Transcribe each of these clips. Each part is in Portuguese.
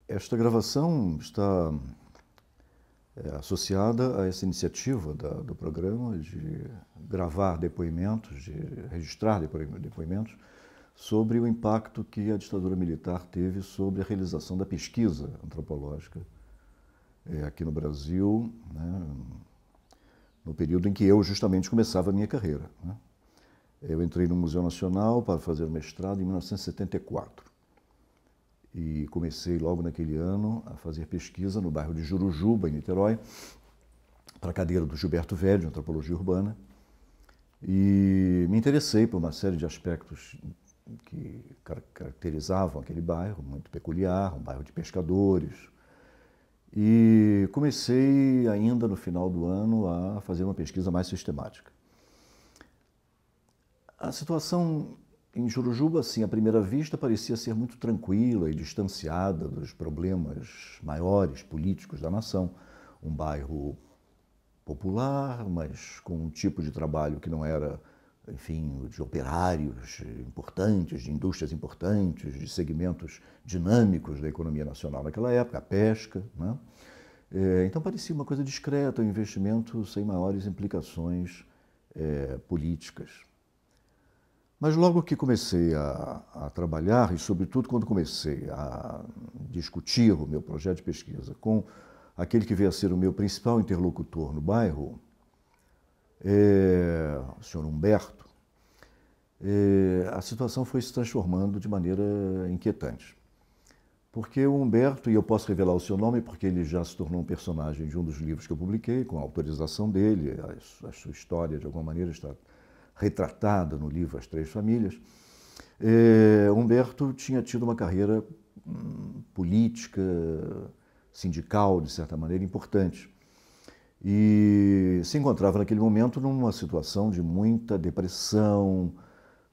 Esta gravação está associada a essa iniciativa do programa de gravar depoimentos, de registrar depoimentos sobre o impacto que a ditadura militar teve sobre a realização da pesquisa antropológica aqui no Brasil, né, no período em que eu justamente começava a minha carreira, né. Eu entrei no Museu Nacional para fazer o mestrado em 1974 e comecei logo naquele ano a fazer pesquisa no bairro de Jurujuba, em Niterói, para a cadeira do Gilberto Velho, Antropologia Urbana, e me interessei por uma série de aspectos que caracterizavam aquele bairro, muito peculiar, um bairro de pescadores. E comecei ainda no final do ano a fazer uma pesquisa mais sistemática. A situação em Jurujuba, assim, à primeira vista, parecia ser muito tranquila e distanciada dos problemas maiores políticos da nação. Um bairro popular, mas com um tipo de trabalho que não era, enfim, de operários importantes, de indústrias importantes, de segmentos dinâmicos da economia nacional naquela época, a pesca, né? Então parecia uma coisa discreta, um investimento sem maiores implicações políticas. Mas logo que comecei a trabalhar, e sobretudo quando comecei a discutir o meu projeto de pesquisa com aquele que veio a ser o meu principal interlocutor no bairro, o senhor Humberto, a situação foi se transformando de maneira inquietante. Porque o Humberto, e eu posso revelar o seu nome porque ele já se tornou um personagem de um dos livros que eu publiquei, com a autorização dele, a sua história de alguma maneira está retratada no livro As Três Famílias. Humberto tinha tido uma carreira política, sindical, de certa maneira, importante. E se encontrava naquele momento numa situação de muita depressão,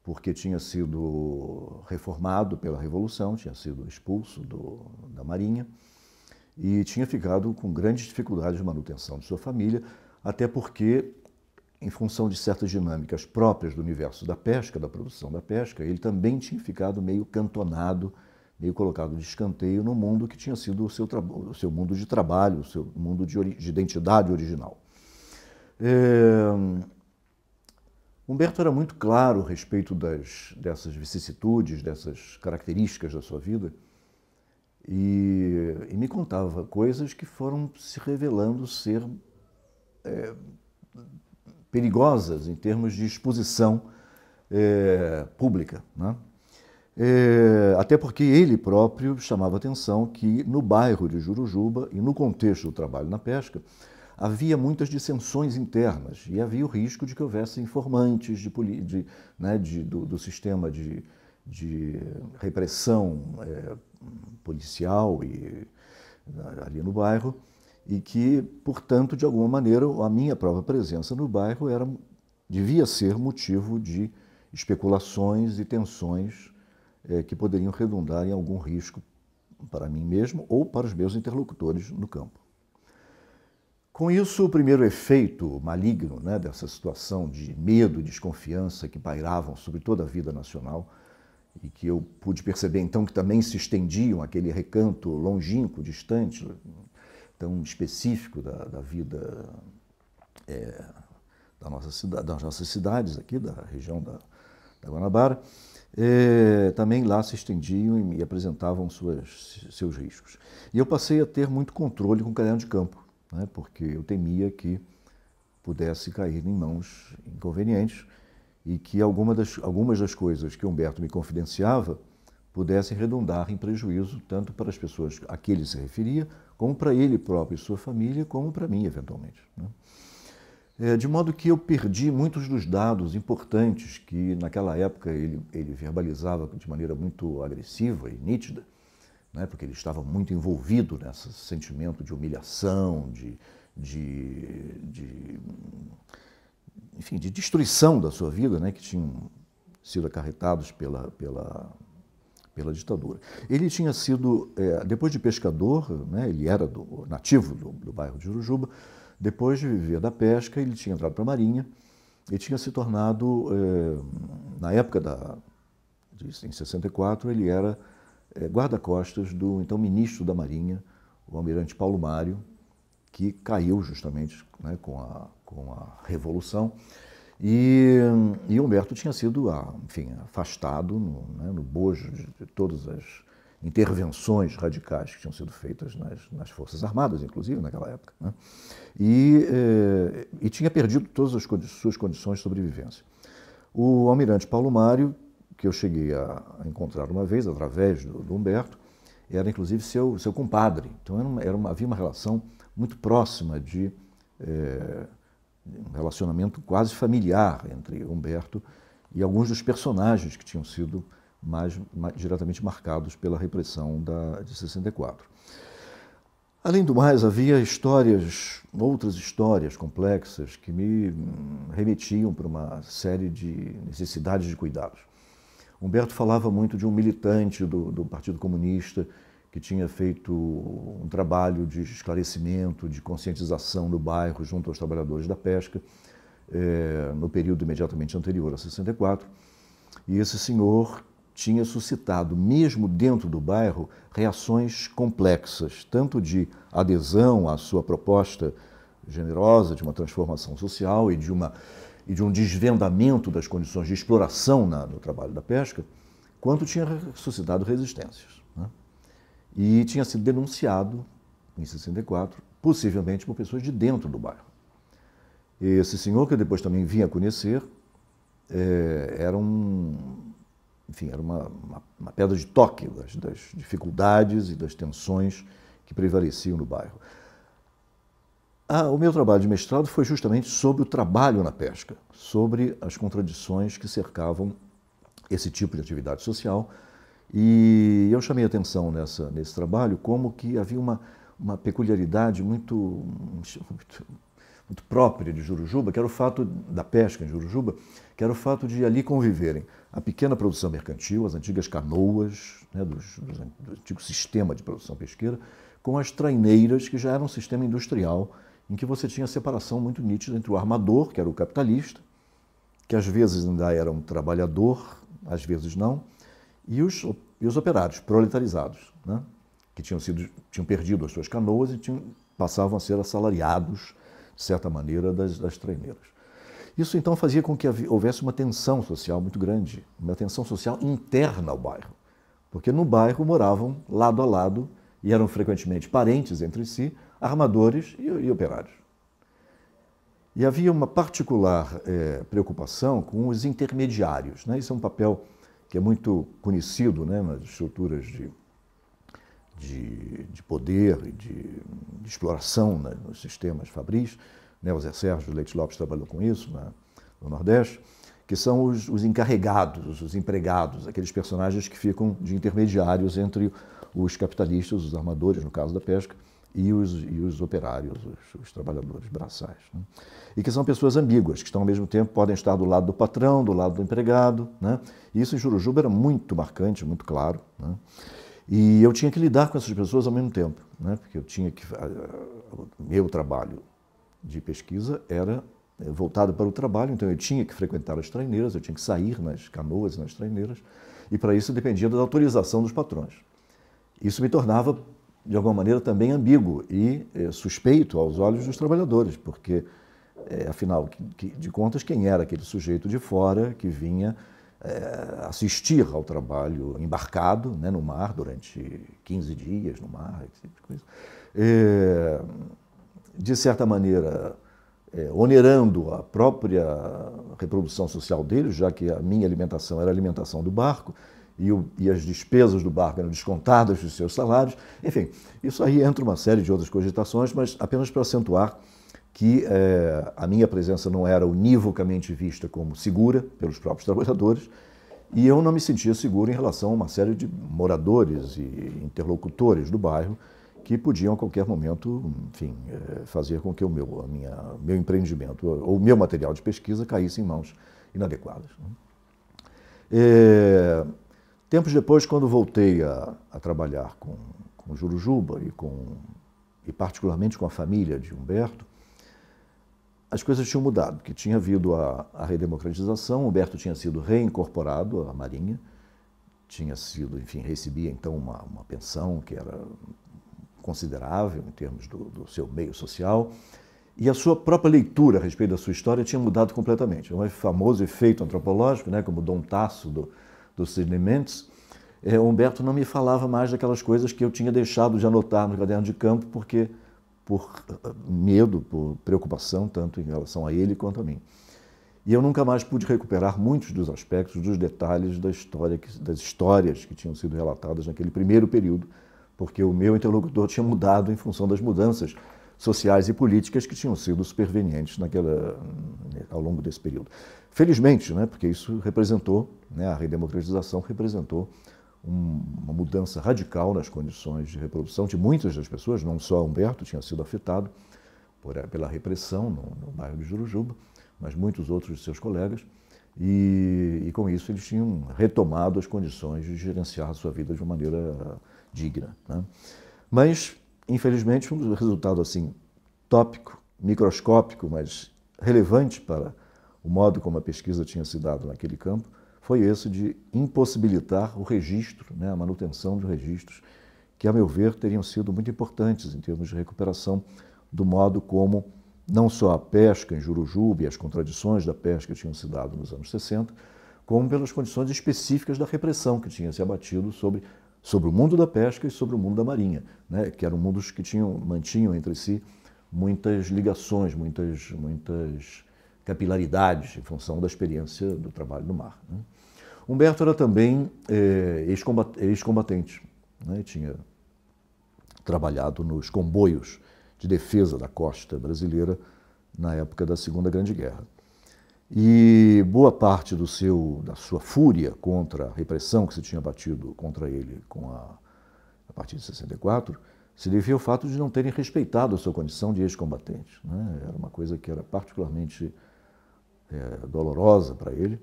porque tinha sido reformado pela Revolução, tinha sido expulso da Marinha e tinha ficado com grandes dificuldades de manutenção de sua família, até porque, em função de certas dinâmicas próprias do universo da pesca, da produção da pesca, ele também tinha ficado meio cantonado, meio colocado de escanteio no mundo que tinha sido o seu mundo de trabalho, o seu mundo de identidade original. Humberto era muito claro a respeito dessas vicissitudes, dessas características da sua vida, e me contava coisas que foram se revelando ser perigosas em termos de exposição pública, né? Até porque ele próprio chamava atenção que no bairro de Jurujuba e no contexto do trabalho na pesca, havia muitas dissensões internas e havia o risco de que houvesse informantes do sistema de repressão policial ali no bairro e que, portanto, de alguma maneira, a minha própria presença no bairro devia ser motivo de especulações e tensões que poderiam redundar em algum risco para mim mesmo ou para os meus interlocutores no campo. Com isso, o primeiro efeito maligno, né, dessa situação de medo e desconfiança que pairavam sobre toda a vida nacional e que eu pude perceber então que também se estendiam àquele recanto longínquo, distante, tão específico da vida das nossas cidades aqui, da região da Guanabara, também lá se estendiam e me apresentavam seus riscos. E eu passei a ter muito controle com o caderno de campo, né, porque eu temia que pudesse cair em mãos inconvenientes e que algumas das coisas que Humberto me confidenciava pudessem redundar em prejuízo tanto para as pessoas a que ele se referia, como para ele próprio e sua família, como para mim, eventualmente, né? De modo que eu perdi muitos dos dados importantes que, naquela época, ele verbalizava de maneira muito agressiva e nítida, né, porque ele estava muito envolvido nesse sentimento de humilhação, enfim, de destruição da sua vida, né, que tinham sido acarretados pela ditadura. Ele tinha sido, depois de pescador, né, ele era nativo do bairro de Jurujuba, depois de viver da pesca, ele tinha entrado para a Marinha e tinha se tornado, na época em 64, ele era guarda-costas do então ministro da Marinha, o almirante Paulo Mário, que caiu justamente, né, com a Revolução. E Humberto tinha sido, enfim, afastado no bojo de todas as intervenções radicais que tinham sido feitas nas Forças Armadas, inclusive, naquela época, né? E tinha perdido todas as suas condições de sobrevivência. O almirante Paulo Mário, que eu cheguei a encontrar uma vez, através do Humberto, era inclusive seu compadre. Então havia uma relação muito próxima de um relacionamento quase familiar entre Humberto e alguns dos personagens que tinham sido mais diretamente marcados pela repressão de 64. Além do mais, havia outras histórias complexas que me remetiam para uma série de necessidades de cuidados. Humberto falava muito de um militante do Partido Comunista que tinha feito um trabalho de esclarecimento, de conscientização no bairro junto aos trabalhadores da pesca, no período imediatamente anterior a 64. E esse senhor tinha suscitado, mesmo dentro do bairro, reações complexas, tanto de adesão à sua proposta generosa de uma transformação social e de um desvendamento das condições de exploração no trabalho da pesca, quanto tinha suscitado resistências, né? E tinha sido denunciado, em 64, possivelmente por pessoas de dentro do bairro. Esse senhor, que eu depois também vim a conhecer, era uma pedra de toque das dificuldades e das tensões que prevaleciam no bairro. O meu trabalho de mestrado foi justamente sobre o trabalho na pesca, sobre as contradições que cercavam esse tipo de atividade social. E eu chamei a atenção nesse trabalho como que havia uma peculiaridade muito própria de Jurujuba, que era o fato da pesca em Jurujuba, que era o fato de ali conviverem a pequena produção mercantil, as antigas canoas, né, do antigo sistema de produção pesqueira, com as traineiras, que já era um sistema industrial, em que você tinha a separação muito nítida entre o armador, que era o capitalista, que às vezes ainda era um trabalhador, às vezes não, e os operários proletarizados, né, que tinham perdido as suas canoas e passavam a ser assalariados, de certa maneira, das traineiras. Isso então fazia com que houvesse uma tensão social muito grande, uma tensão social interna ao bairro, porque no bairro moravam lado a lado e eram frequentemente parentes entre si, armadores e operários. E havia uma particular preocupação com os intermediários, né? Isso é um papel que é muito conhecido, né, nas estruturas de poder e de exploração, né, nos sistemas fabris, né, o Zé Sérgio Leite Lopes trabalhou com isso no Nordeste, que são os encarregados, os empregados, aqueles personagens que ficam de intermediários entre os capitalistas, os armadores, no caso da pesca, e os operários, os trabalhadores braçais, né? E que são pessoas ambíguas, que estão ao mesmo tempo, podem estar do lado do patrão, do lado do empregado, né? E isso em Jurujuba era muito marcante, muito claro, né? E eu tinha que lidar com essas pessoas ao mesmo tempo, né? Porque o meu trabalho de pesquisa era voltado para o trabalho, então eu tinha que frequentar as traineiras, eu tinha que sair nas canoas e nas traineiras, e para isso dependia da autorização dos patrões. Isso me tornava, de alguma maneira, também ambíguo e suspeito aos olhos dos trabalhadores, porque, afinal de contas, quem era aquele sujeito de fora que vinha assistir ao trabalho embarcado, né, no mar durante 15 dias no mar, esse tipo de coisa. De certa maneira, onerando a própria reprodução social deles, já que a minha alimentação era a alimentação do barco, e as despesas do barco eram descontadas dos seus salários. Enfim, isso aí entra uma série de outras cogitações, mas apenas para acentuar que a minha presença não era univocamente vista como segura pelos próprios trabalhadores, e eu não me sentia seguro em relação a uma série de moradores e interlocutores do bairro que podiam a qualquer momento, enfim, fazer com que o meu empreendimento ou o meu material de pesquisa caísse em mãos inadequadas, né? Tempos depois, quando voltei a trabalhar com Jurujuba e particularmente com a família de Humberto, as coisas tinham mudado, porque tinha havido a redemocratização, Humberto tinha sido reincorporado à Marinha, tinha sido, enfim, recebia então uma pensão que era considerável em termos do seu meio social, e a sua própria leitura a respeito da sua história tinha mudado completamente. Um famoso efeito antropológico, né, como Dom Tasso do Sidney Mendes, Humberto não me falava mais daquelas coisas que eu tinha deixado de anotar no caderno de campo, porque por medo, por preocupação, tanto em relação a ele quanto a mim. E eu nunca mais pude recuperar muitos dos aspectos, dos detalhes da história, das histórias que tinham sido relatadas naquele primeiro período, porque o meu interlocutor tinha mudado em função das mudanças sociais e políticas que tinham sido supervenientes ao longo desse período. Felizmente, né, porque isso representou, né, a redemocratização representou uma mudança radical nas condições de reprodução de muitas das pessoas, não só Humberto tinha sido afetado pela repressão no bairro de Jurujuba, mas muitos outros de seus colegas, e com isso eles tinham retomado as condições de gerenciar a sua vida de uma maneira digna, né? Mas, infelizmente, um resultado assim tópico, microscópico, mas relevante para o modo como a pesquisa tinha se dado naquele campo, foi esse de impossibilitar o registro, né, a manutenção de registros, que, a meu ver, teriam sido muito importantes em termos de recuperação do modo como não só a pesca em Jurujuba e as contradições da pesca tinham se dado nos anos 60, como pelas condições específicas da repressão que tinha se abatido sobre o mundo da pesca e sobre o mundo da marinha, né, que eram mundos que mantinham entre si muitas ligações, muitas capilaridades em função da experiência do trabalho no mar, né. Humberto era também ex-combatente, né, tinha trabalhado nos comboios de defesa da costa brasileira na época da Segunda Grande Guerra. E boa parte da sua fúria contra a repressão que se tinha batido contra ele a partir de 64 se devia ao fato de não terem respeitado a sua condição de ex-combatente, né? Era uma coisa que era particularmente dolorosa para ele,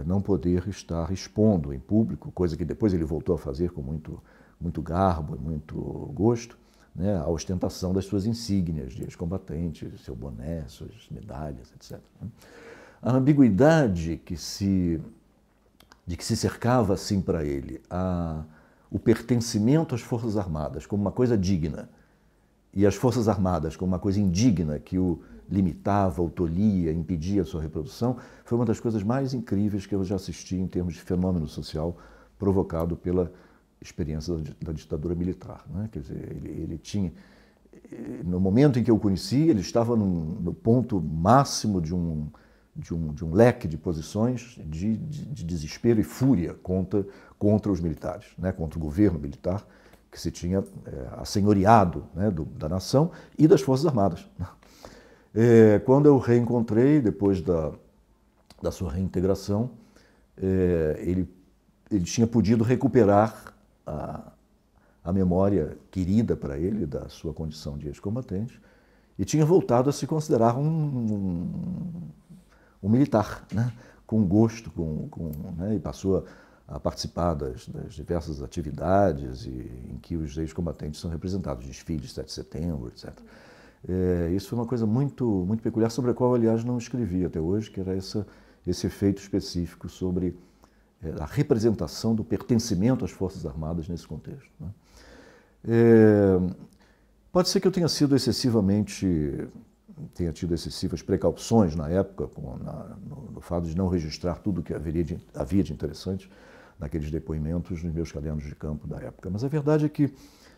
não poder estar expondo em público, coisa que depois ele voltou a fazer com muito garbo e muito gosto, né, a ostentação das suas insígnias de ex-combatente, seu boné, suas medalhas, etc. A ambiguidade de que se cercava assim para ele, o pertencimento às Forças Armadas como uma coisa digna e as Forças Armadas como uma coisa indigna que o limitava, o tolhia, impedia a sua reprodução, foi uma das coisas mais incríveis que eu já assisti em termos de fenômeno social provocado pela experiência da ditadura militar, né? Quer dizer, ele tinha, no momento em que eu o conheci, ele estava no ponto máximo de um leque de posições de desespero e fúria contra os militares, né? Contra o governo militar que se tinha assenhoreado, né, da nação e das Forças Armadas. Quando eu o reencontrei, depois da sua reintegração, ele tinha podido recuperar a memória querida para ele da sua condição de ex-combatente e tinha voltado a se considerar um militar, né? Com gosto, né? E passou a participar das diversas atividades em que os ex-combatentes são representados, desfiles, 7 de setembro, etc. Isso foi uma coisa muito peculiar, sobre a qual, aliás, não escrevi até hoje, que era esse efeito específico sobre a representação do pertencimento às Forças Armadas nesse contexto, né? Pode ser que eu tenha tido excessivas precauções na época, no fato de não registrar tudo o que havia de interessante naqueles depoimentos nos meus cadernos de campo da época. Mas a verdade é que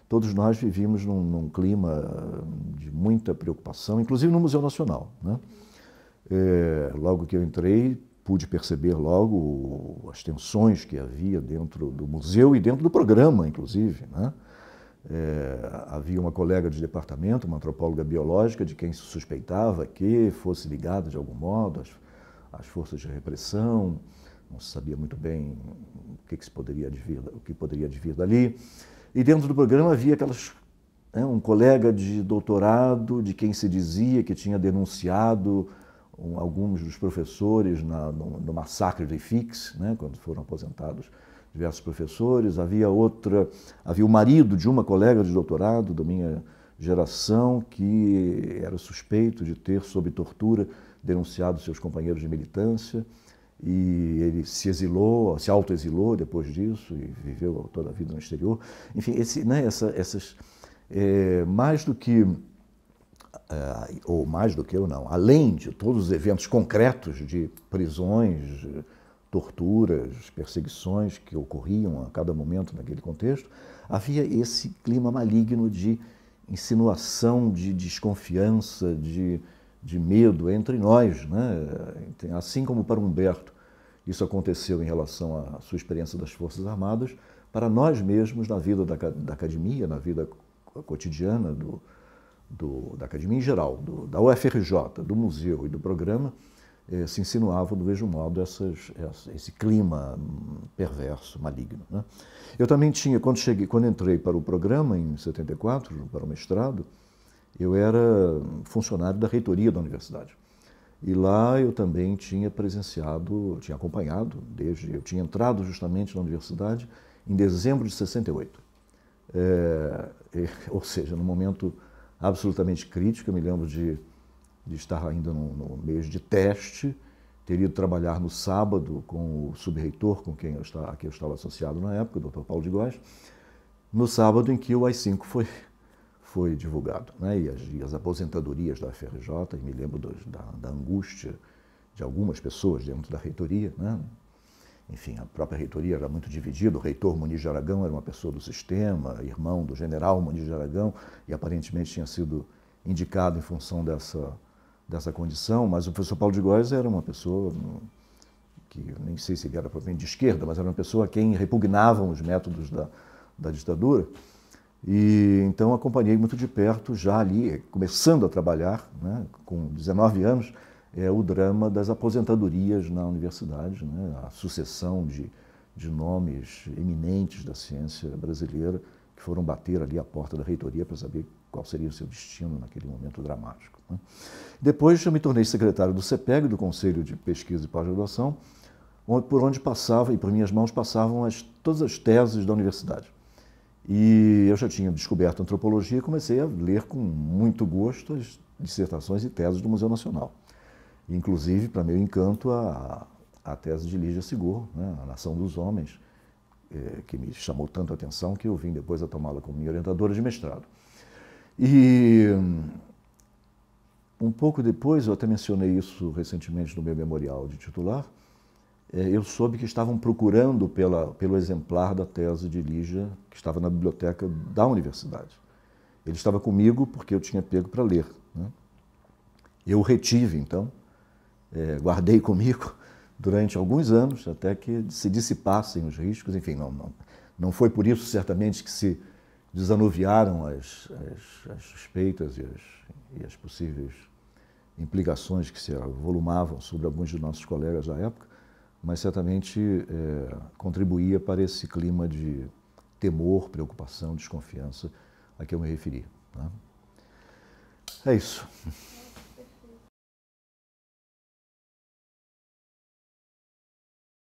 todos nós vivíamos num clima de muita preocupação, inclusive no Museu Nacional, né? Logo que eu entrei, pude perceber logo as tensões que havia dentro do museu e dentro do programa, inclusive, né? Havia uma colega de departamento, uma antropóloga biológica, de quem se suspeitava que fosse ligada de algum modo às forças de repressão, não se sabia muito bem o que poderia advir dali. E dentro do programa havia um colega de doutorado de quem se dizia que tinha denunciado alguns dos professores no massacre de Iquiques, né, quando foram aposentados diversos professores. Havia o marido de uma colega de doutorado da minha geração que era suspeito de ter, sob tortura, denunciado seus companheiros de militância. e ele se exilou, se autoexilou depois disso e viveu toda a vida no exterior. Enfim, mais do que, ou mais do que eu não, além de todos os eventos concretos de prisões, torturas, perseguições que ocorriam a cada momento naquele contexto, havia esse clima maligno de insinuação, de desconfiança, de medo entre nós, né? Assim como para Humberto isso aconteceu em relação à sua experiência das Forças Armadas, para nós mesmos, na vida da academia, na vida cotidiana da academia em geral, da UFRJ, do museu e do programa, se insinuava do mesmo modo esse clima perverso, maligno, né? Eu também tinha, quando entrei para o programa em 74, para o mestrado, eu era funcionário da reitoria da universidade. E lá eu também tinha presenciado, tinha acompanhado, eu tinha entrado justamente na universidade em dezembro de 68. Ou seja, num momento absolutamente crítico. Eu me lembro de estar ainda no mês de teste, ter ido trabalhar no sábado com o subreitor a quem eu estava associado na época, o Dr. Paulo de Góes, no sábado em que o AI-5 foi divulgado, né? E as aposentadorias da UFRJ, e me lembro da angústia de algumas pessoas dentro da reitoria, né? Enfim, a própria reitoria era muito dividida. O reitor Muniz de Aragão era uma pessoa do sistema, irmão do general Muniz de Aragão, e aparentemente tinha sido indicado em função dessa condição, mas o professor Paulo de Góes era uma pessoa que, nem sei se ele era propriamente de esquerda, mas era uma pessoa a quem repugnavam os métodos da ditadura. E então acompanhei muito de perto, já ali, começando a trabalhar, né, com 19 anos, o drama das aposentadorias na universidade, né, a sucessão de nomes eminentes da ciência brasileira que foram bater ali à porta da reitoria para saber qual seria o seu destino naquele momento dramático, né. Depois eu me tornei secretário do CEPEG, do Conselho de Pesquisa e Pós-Graduação, por onde passava, e por minhas mãos passavam todas as teses da universidade. E eu já tinha descoberto antropologia e comecei a ler com muito gosto as dissertações e teses do Museu Nacional. Inclusive, para meu encanto, a tese de Lígia Segor, né, A Nação dos Homens, que me chamou tanto a atenção que eu vim depois a tomá-la como minha orientadora de mestrado. E um pouco depois, eu até mencionei isso recentemente no meu memorial de titular, eu soube que estavam procurando pelo exemplar da tese de Lígia, que estava na biblioteca da universidade. Ele estava comigo porque eu tinha pego para ler, né? Eu o retive, então, guardei comigo durante alguns anos, até que se dissipassem os riscos. Enfim, não foi por isso, certamente, que se desanuviaram as suspeitas e as possíveis implicações que se avolumavam sobre alguns de nossos colegas da época, mas certamente contribuía para esse clima de temor, preocupação, desconfiança a que eu me referi, né? É isso.